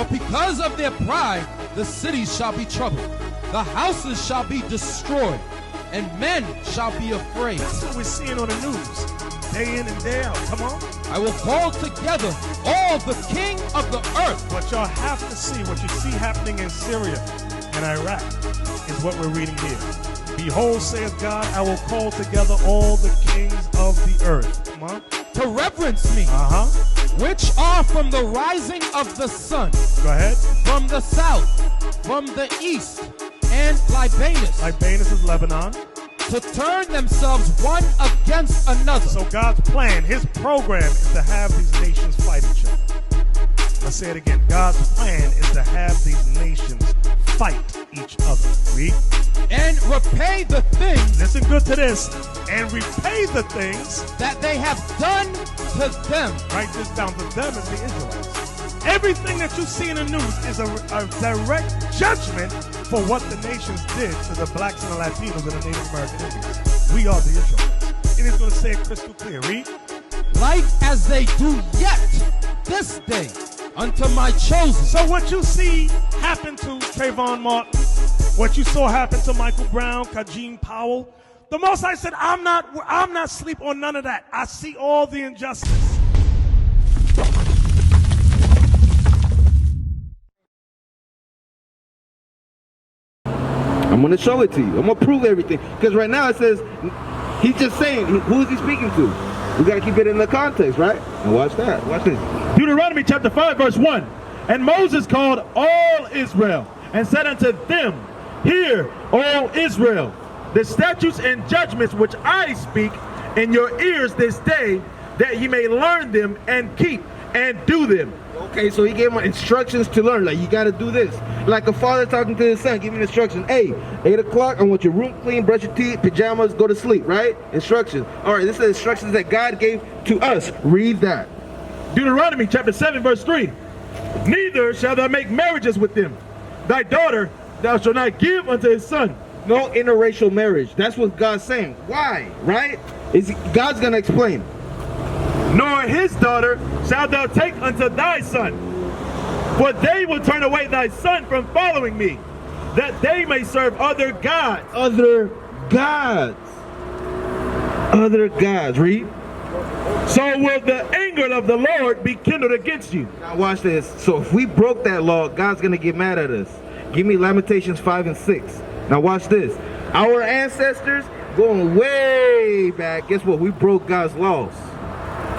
For because of their pride, the cities shall be troubled, the houses shall be destroyed, and men shall be afraid. That's what we're seeing on the news, day in and day out. Come on. I will call together all the king of the earth. What y'all have to see, what you see happening in Syria and Iraq, is what we're reading here. Behold, saith God, I will call together all the kings of the earth. Come on. To reverence me, which are from the rising of the sun, Go ahead. from the south, from the east, and Libanus, Libanus is Lebanon. to turn themselves one against another. So God's plan, his program, is to have these nations fight each other. Let's say it again. God's plan is to have these nations fight each other. Read. And repay the things Listen good to this. And repay the things. that they have done to them. Write this down. To them is the Israelites. Everything that you see in the news is a direct judgment for what the nations did to the blacks and the Latinos and the Native American Indians. We are the Israelites. And he's going to say it crystal clear. Read. Like as they do yet this day unto my chosen. So what you see happen to Trayvon Martin, what you saw happen to Michael Brown, Kajim Powell, the Most High said, I'm not sleep on none of that. I see all the injustice. I'm going to show it to you. I'm going to prove everything. Because right now it says, he's just saying, who is he speaking to? We got to keep it in the context, right? And watch that. Watch this. Deuteronomy chapter 5 verse 1. And Moses called all Israel and said unto them, Hear, all Israel, the statutes and judgments which I speak in your ears this day, that ye may learn them and keep and do them. Okay, so he gave him instructions to learn. Like, you got to do this. Like a father talking to his son, giving instructions. Hey, 8 o'clock, I want your room clean, brush your teeth, pajamas, go to sleep, right? Instructions. All right, this is the instructions that God gave to us. Read that. Deuteronomy chapter 7 verse 3. Neither shalt thou make marriages with them. Thy daughter thou shalt not give unto his son. No interracial marriage. That's what God's saying. Why? Right? God's going to explain. Nor his daughter shalt thou take unto thy son. For they will turn away thy son from following me, that they may serve other gods. Other gods. Other gods. Read. So will the anger of the Lord be kindled against you. Now watch this. So if we broke that law, God's going to get mad at us. Give me Lamentations 5 and 6. Now watch this. Our ancestors, going way back, guess what? We broke God's laws.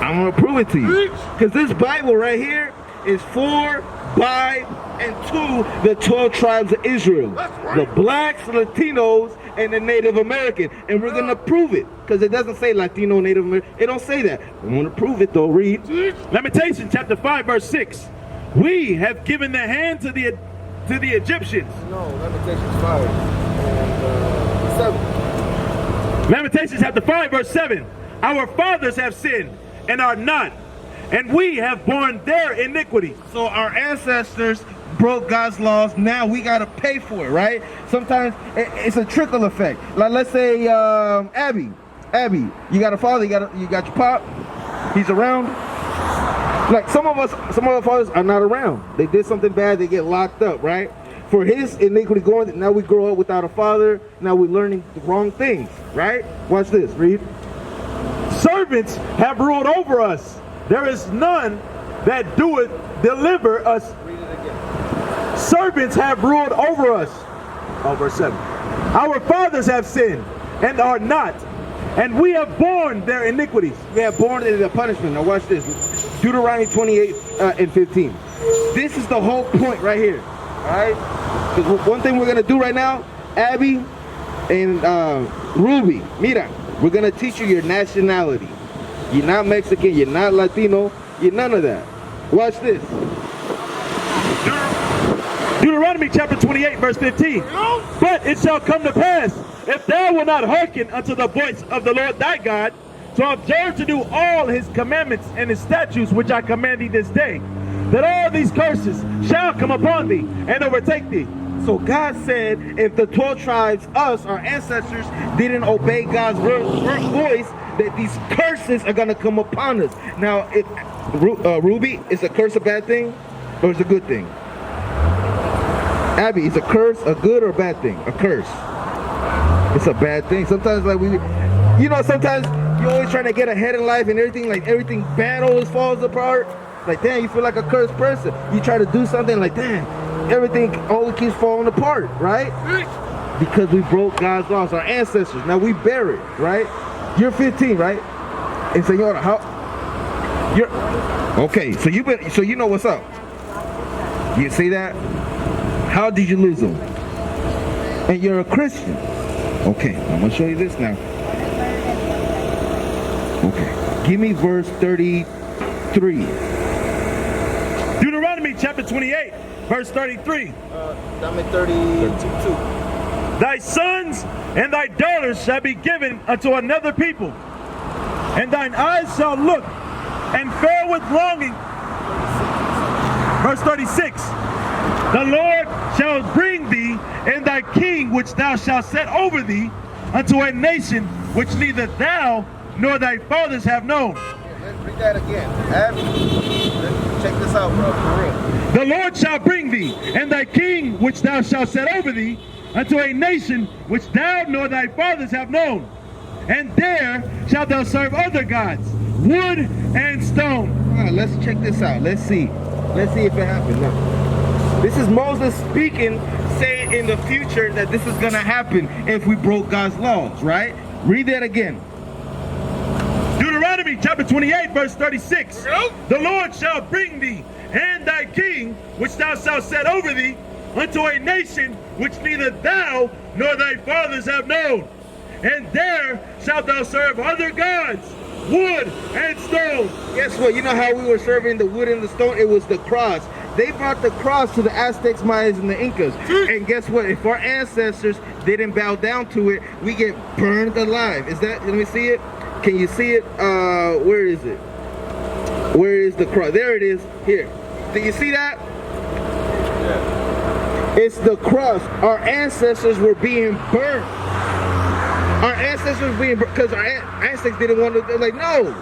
I'm going to prove it to you. Because this Bible right here is for, by, and to the 12 tribes of Israel. The blacks, the Latinos, and the Native American. And we're going to prove it. Because it doesn't say Latino, Native American. It don't say that. I'm going to prove it though. Read. Lamentations chapter 5 verse 6. We have given the hand to the Egyptians. No, Lamentations 5 and 7. Lamentations chapter 5 verse 7. Our fathers have sinned and are not, and we have borne their iniquity. So our ancestors broke God's laws. Now we got to pay for it, right? Sometimes it's a trickle effect. Like, let's say Abby, you got a father, you got your pop, he's around. Like some of our fathers are not around. They did something bad, they get locked up, right? For his iniquity going, now we grow up without a father. Now we're learning the wrong things, right? Watch this. Read. Servants have ruled over us. There is none that doeth deliver us. Read it again. Servants have ruled over us. Oh, verse 7. Our fathers have sinned and are not, and we have borne their iniquities. We have borne the punishment. Now watch this. Deuteronomy 28 and 15. This is the whole point right here. All right? Because one thing we're going to do right now, Abby and Ruby, mira, we're going to teach you your nationality. You're not Mexican, you're not Latino, you're none of that. Watch this. Deuteronomy chapter 28 verse 15. But it shall come to pass, if thou wilt not hearken unto the voice of the Lord thy God, to observe to do all his commandments and his statutes which I command thee this day, that all these curses shall come upon thee and overtake thee. So God said, if the 12 tribes, us, our ancestors, didn't obey God's voice, that these curses are going to come upon us. Now, Ruby, is a curse a bad thing or is it a good thing? Abby, is a curse a good or a bad thing? A curse. It's a bad thing. Sometimes, like sometimes you're always trying to get ahead in life and everything bad always falls apart. Like, damn, you feel like a cursed person. You try to do something like, damn, everything always keeps falling apart, right? Because we broke God's laws, our ancestors. Now we bear it, right? You're 15, right? And Senora, you're okay. So you know what's up. You see that? How did you lose them? And you're a Christian. Okay, I'm gonna show you this now. Okay, give me verse 33. Deuteronomy chapter 28, verse 33. I'm at 32. Thy sons and thy daughters shall be given unto another people, and thine eyes shall look and fare with longing. Verse 36. The Lord shall bring thee and thy king which thou shalt set over thee unto a nation which neither thou nor thy fathers have known. Let's read that again. Check this out, bro, for real. The Lord shall bring thee and thy king which thou shalt set over thee unto a nation which thou nor thy fathers have known. And there shalt thou serve other gods, wood and stone. All right, let's check this out. Let's see if it happens. Now, this is Moses speaking, saying in the future that this is going to happen if we broke God's laws, right? Read that again. Deuteronomy chapter 28, verse 36. The Lord shall bring thee and thy king, which thou shalt set over thee, unto a nation which neither thou nor thy fathers have known. And there shalt thou serve other gods, wood and stone. Guess what? You know how we were serving the wood and the stone? It was the cross. They brought the cross to the Aztecs, Mayas, and the Incas. And guess what? If our ancestors didn't bow down to it, we get burned alive. Is that, let me see it. Can you see it? Where is it? Where is the cross? There it is. Here. Do you see that? Yeah. It's the cross. Our ancestors were being burned. Our ancestors were being burned because our ancestors didn't want to. They're like, no.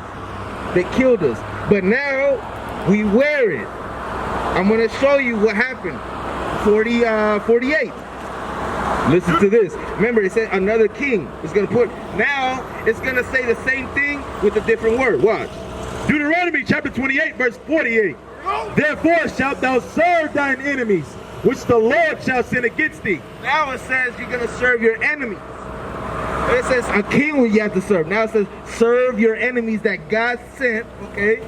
They killed us. But now we wear it. I'm going to show you what happened. 48. Listen to this. Remember, it said another king is going to put. Now it's going to say the same thing with a different word. Watch. Deuteronomy chapter 28, verse 48. Therefore shalt thou serve thine enemies, which the Lord shall send against thee. Now it says you're going to serve your enemies. It says a king you have to serve. Now it says serve your enemies that God sent. Okay.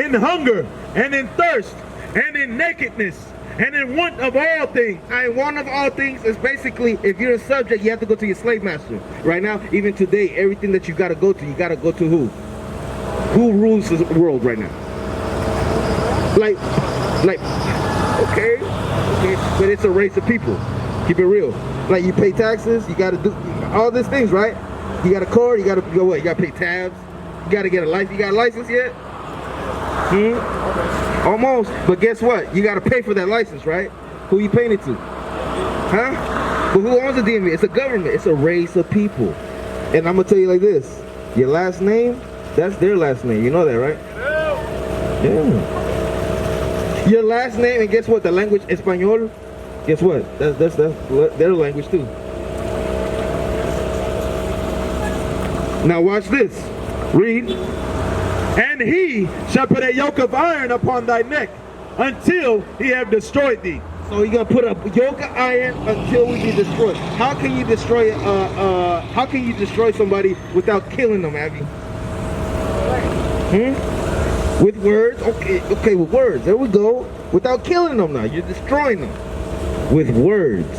In hunger and in thirst and in nakedness and in want of all things. And want of all things is basically, if you're a subject, you have to go to your slave master. Right now, even today, everything that you got to go to who? Who rules the world right now? Like, okay, but it's a race of people. Keep it real. Like, you pay taxes, you got to do all these things, right? You got a card, you got to go what? You got to pay tabs. You got to get a license. You got a license yet? Almost, but guess what? You got to pay for that license, right? Who you paying it to? Huh? But who owns the DMV? It's a government. It's a race of people. And I'm going to tell you like this. Your last name, that's their last name. You know that, right? Yeah. Your last name, and guess what? The language, Espanol, guess what? That's their language too. Now watch this. Read. And he shall put a yoke of iron upon thy neck until he have destroyed thee. So you're gonna put a yoke of iron until we be destroyed. How can you destroy somebody without killing them, Abby? With words? Okay, with words. There we go. Without killing them now. You're destroying them. With words.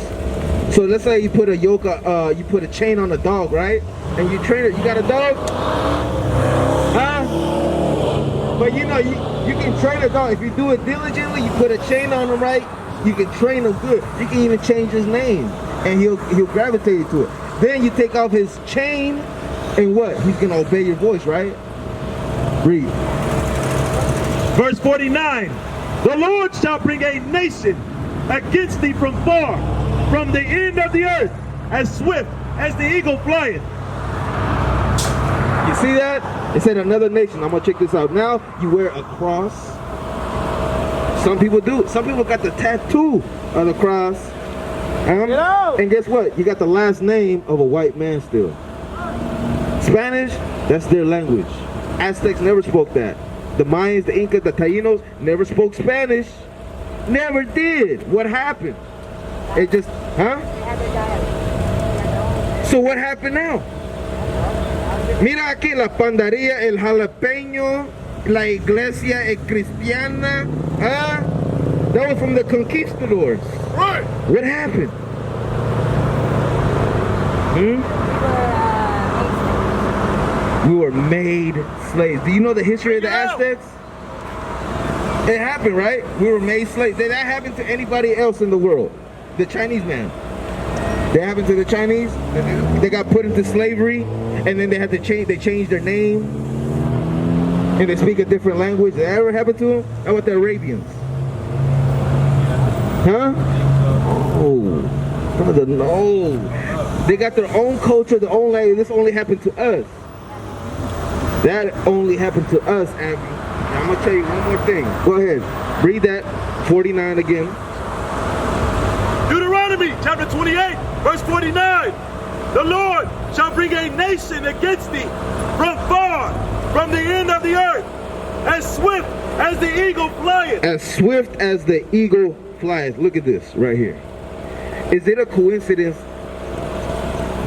So let's say you put a yoke you put a chain on a dog, right? And you train it. You got a dog? Huh? But you know, you can train a dog. If you do it diligently, you put a chain on him, right? You can train him good. You can even change his name, and he'll gravitate to it. Then you take off his chain, and what? He's gonna obey your voice, right? Read. Verse 49. The Lord shall bring a nation against thee from far, from the end of the earth, as swift as the eagle flieth. You see that? It said another nation. I'm gonna check this out. Now you wear a cross. Some people do. Some people got the tattoo of the cross. And guess what? You got the last name of a white man still. Spanish, that's their language. Aztecs never spoke that. The Mayans, the Incas, the Taínos never spoke Spanish. Never did. What happened? It just, So what happened now? Mira aquí la pandaria, el jalapeño, la iglesia cristiana. That was from the conquistadors. Right. What happened? We were made slaves. Do you know the history of the Aztecs? It happened, right? We were made slaves. Did that happen to anybody else in the world? The Chinese man. That happened to the Chinese. They got put into slavery, and then they had to change. They changed their name, and they speak a different language. Did that ever happen to them? How about the Arabians? Huh? Oh, some of the no. They got their own culture, their own language. This only happened to us. That only happened to us, Abby. Now, I'm gonna tell you one more thing. Go ahead. Read that 49 again. Deuteronomy chapter 28, verse 49. The Lord shall bring a nation against thee from far, from the end of the earth, as swift as the eagle flieth. As swift as the eagle flieth. Look at this right here. Is it a coincidence?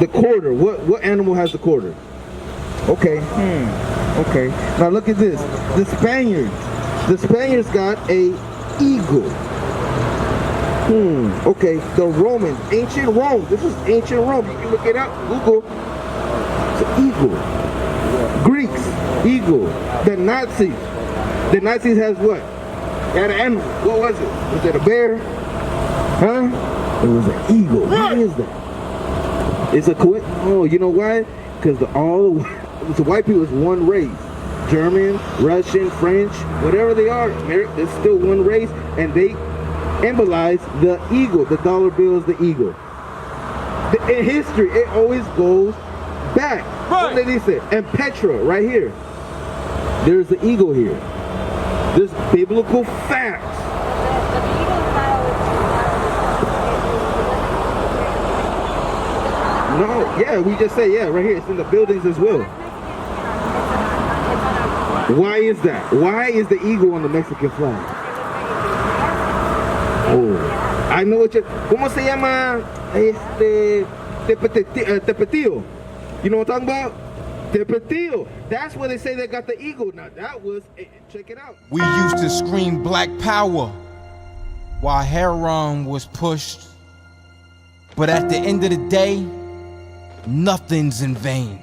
The quarter. What animal has the quarter? Okay. Okay. Now look at this. The Spaniards got a eagle. Okay. The Romans, ancient Rome. This is ancient Rome. You can look it up. Google. It's an eagle. Greeks, eagle. The Nazis has what? They had an animal. What was it? Was it a bear? Huh? It was an eagle. What is that? It's a coincidence. Oh, you know why? Because the white people is one race. German, Russian, French, whatever they are, it's still one race, and they embolize the eagle. The dollar bill is the eagle. In history, it always goes back. Right. What did he say? And Petra, right here. There's the eagle here. There's biblical facts. No, yeah, we just say, yeah, right here. It's in the buildings as well. Why is that? Why is the eagle on the Mexican flag? Oh, I know what you... ¿Cómo se llama? Tepetillo. You know what I'm talking about? Tepetillo. That's where they say they got the eagle. Now, that was... Check it out. We used to scream black power while Heron was pushed. But at the end of the day, nothing's in vain.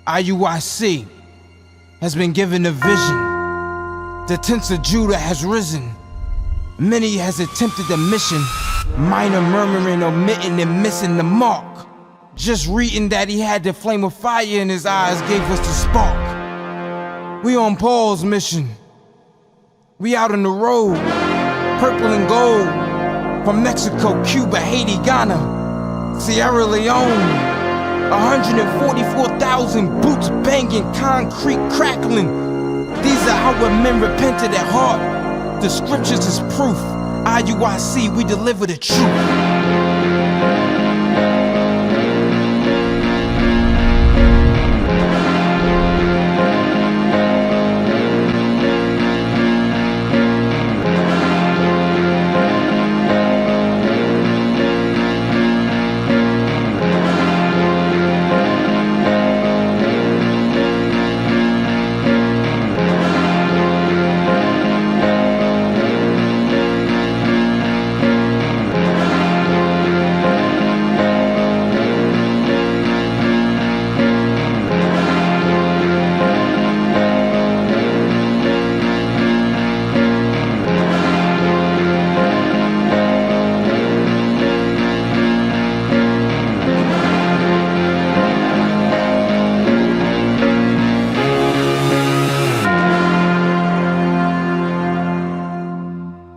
IUIC has been given a vision. The tents of Judah has risen. Many has attempted the mission. Minor murmuring, omitting, and missing the mark. Just reading that he had the flame of fire in his eyes gave us the spark. We on Paul's mission. We out on the road. Purple and gold. From Mexico, Cuba, Haiti, Ghana, Sierra Leone. 144,000 boots banging, concrete crackling. These are our men repented at heart. The scriptures is proof. IUIC, we deliver the truth.